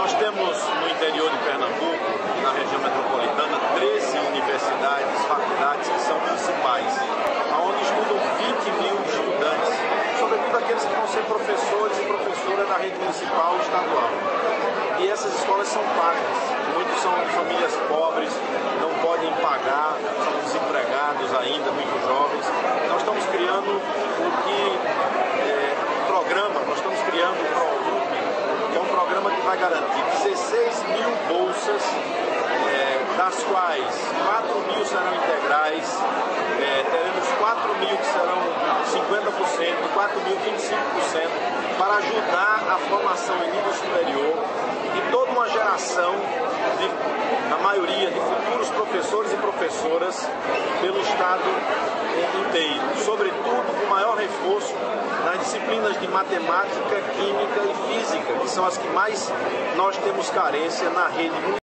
Nós temos no interior de Pernambuco e na região metropolitana 13 universidades, faculdades que são municipais, onde estudam 20 mil estudantes, sobretudo aqueles que vão ser professores e professoras da rede municipal e estadual. E essas escolas são pagas, muitos são de famílias pobres, não podem pagar, são desempregados ainda, muito jovens. Nós estamos criando nós estamos criando o ProUP, que é um programa que vai garantir 16 mil bolsas, das quais 4 mil serão integrais, teremos 4 mil que serão 50%, 4 mil 25%, para ajudar a formação em nível superior de toda uma geração, na maioria, de futuros professores e professoras pelo Estado inteiro. Sobretudo, o maior reforço nas disciplinas de matemática, química e física, que são as que mais nós temos carência na rede municipal.